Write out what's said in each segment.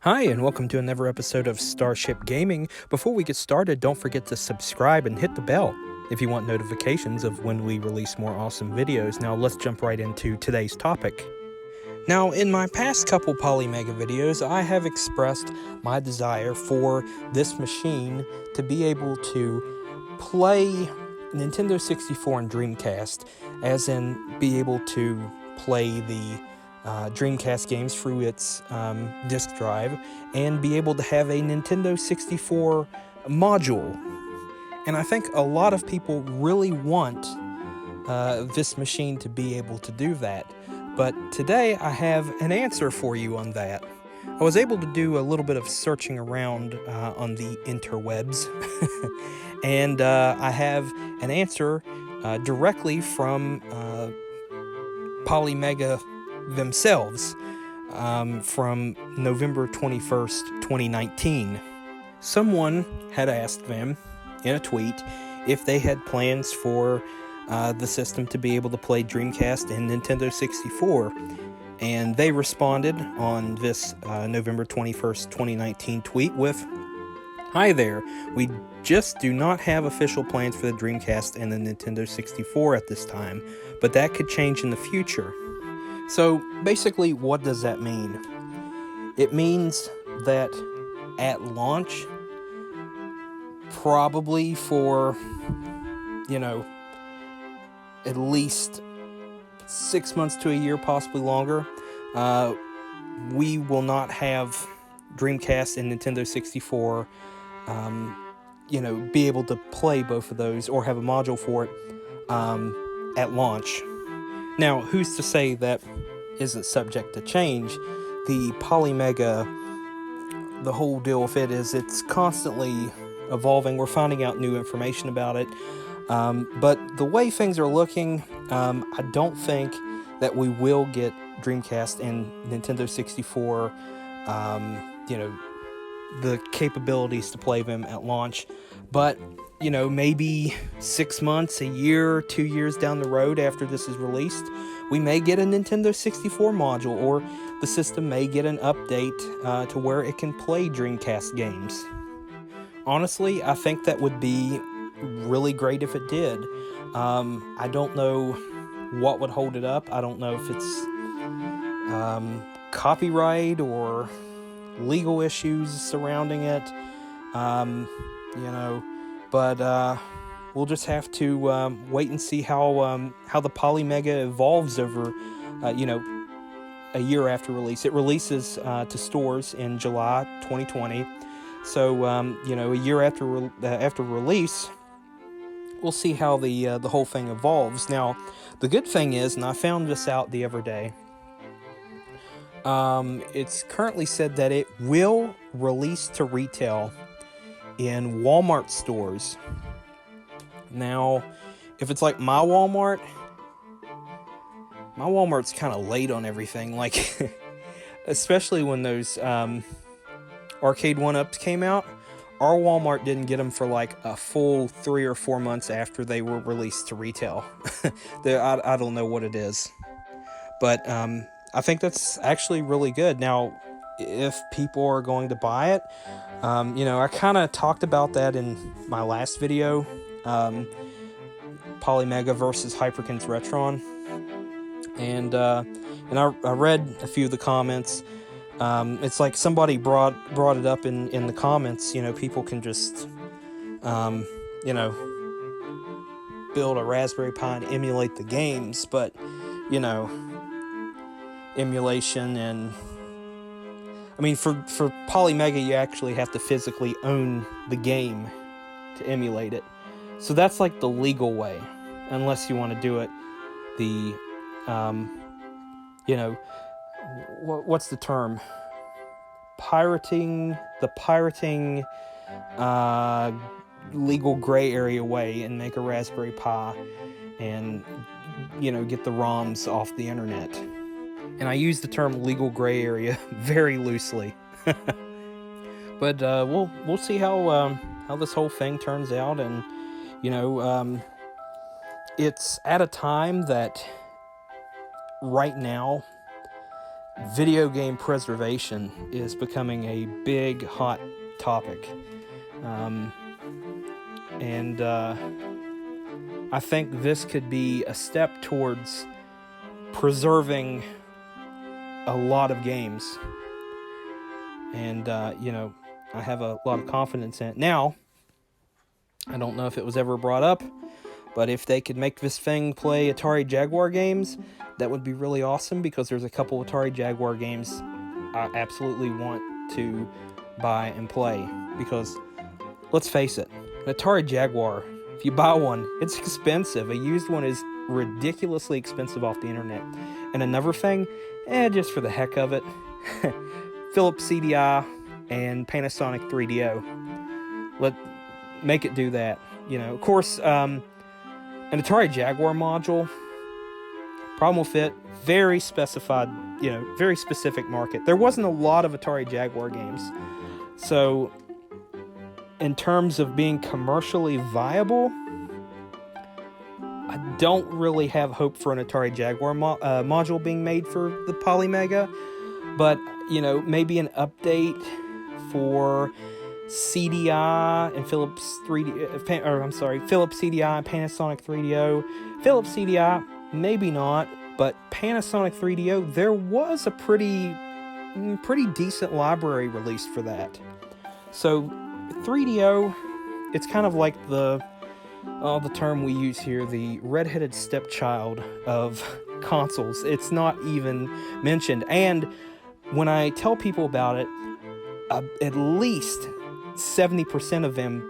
Hi, and welcome to another episode of Starship Gaming. Before we get started, don't forget to subscribe and hit the bell if you want notifications of when we release more awesome videos. Now, let's jump right into today's topic. Now, in my past couple Polymega videos, I have expressed my desire for this machine to be able to play Nintendo 64 and Dreamcast, as in be able to play the Dreamcast games through its disk drive and be able to have a Nintendo 64 module. And I think a lot of people really want this machine to be able to do that. But today I have an answer for you on that. I was able to do a little bit of searching around on the interwebs, and I have an answer directly from Polymega themselves from November 21st, 2019. Someone had asked them in a tweet if they had plans for the system to be able to play Dreamcast and Nintendo 64, and they responded on this November 21st, 2019 tweet with, "Hi there, we just do not have official plans for the Dreamcast and the Nintendo 64 at this time, but that could change in the future." So basically, what does that mean? It means that at launch, probably for, at least 6 months to a year, possibly longer, we will not have Dreamcast and Nintendo 64, be able to play both of those or have a module for it at launch. Now, who's to say that isn't subject to change? The Polymega, the whole deal with it is it's constantly evolving. We're finding out new information about it. But the way things are looking, I don't think that we will get Dreamcast and Nintendo 64, the capabilities to play them at launch. But maybe 6 months, a year, 2 years down the road after this is released, we may get a Nintendo 64 module, or the system may get an update to where it can play Dreamcast games. Honestly, I think that would be really great if it did. I don't know what would hold it up. I don't know if it's copyright or legal issues surrounding it. But we'll just have to wait and see how the Polymega evolves over, a year after release. It releases to stores in July 2020, so a year after release, we'll see how the whole thing evolves. Now, the good thing is, and I found this out the other day, it's currently said that it will release to retail in Walmart stores. Now, if it's like my Walmart's kind of late on everything, like, especially when those arcade 1-ups came out. Our Walmart didn't get them for like a full 3 or 4 months after they were released to retail. I don't know what it is, but I think that's actually really good. Now, if people are going to buy it, I kind of talked about that in my last video, Polymega versus Hyperkin's Retron, and I read a few of the comments. It's like somebody brought it up in the comments. People can just build a Raspberry Pi and emulate the games, but emulation, and I mean, for Polymega, you actually have to physically own the game to emulate it. So that's like the legal way, unless you want to do it the, what's the term? Pirating legal gray area way, and make a Raspberry Pi and, get the ROMs off the internet. And I use the term legal gray area very loosely. But we'll see how this whole thing turns out, and it's at a time that right now video game preservation is becoming a big, hot topic. And I think this could be a step towards preserving a lot of games. And, I have a lot of confidence in it. Now, I don't know if it was ever brought up, but if they could make this thing play Atari Jaguar games, that would be really awesome, because there's a couple Atari Jaguar games I absolutely want to buy and play. Because, let's face it, an Atari Jaguar, if you buy one, it's expensive. A used one is ridiculously expensive off the internet. And another thing, just for the heck of it, Philips CDI and Panasonic 3DO. Make it do that. Of course, an Atari Jaguar module, problem with it, very specified, very specific market. There wasn't a lot of Atari Jaguar games. So, in terms of being commercially viable, I don't really have hope for an Atari Jaguar module being made for the Polymega. But, maybe an update for CDI and Philips Philips CDI and Panasonic 3DO. Philips CDI, maybe not, but Panasonic 3DO, there was a pretty decent library released for that. So 3DO, it's kind of like the term we use here, the redheaded stepchild of consoles. It's not even mentioned. And when I tell people about it, at least 70% of them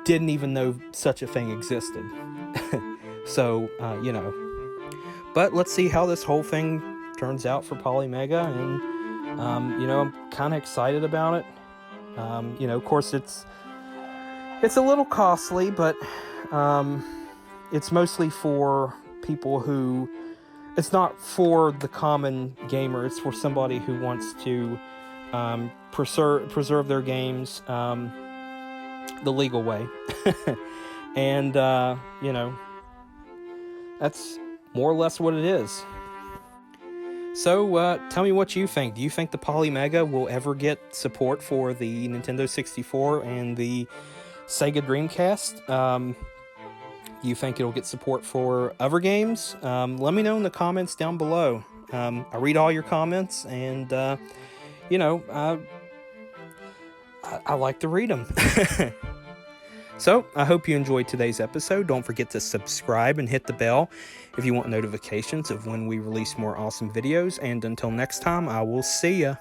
didn't even know such a thing existed. So, But let's see how this whole thing turns out for Polymega, and, I'm kind of excited about it. Of course, it's a little costly, but it's mostly for people who... It's not for the common gamer. It's for somebody who wants to preserve their games the legal way. And, that's more or less what it is. So, tell me what you think. Do you think the Polymega will ever get support for the Nintendo 64 and the Sega Dreamcast? Do you think it'll get support for other games? Let me know in the comments down below. I read all your comments, and, I like to read them. So, I hope you enjoyed today's episode. Don't forget to subscribe and hit the bell if you want notifications of when we release more awesome videos. And until next time, I will see ya.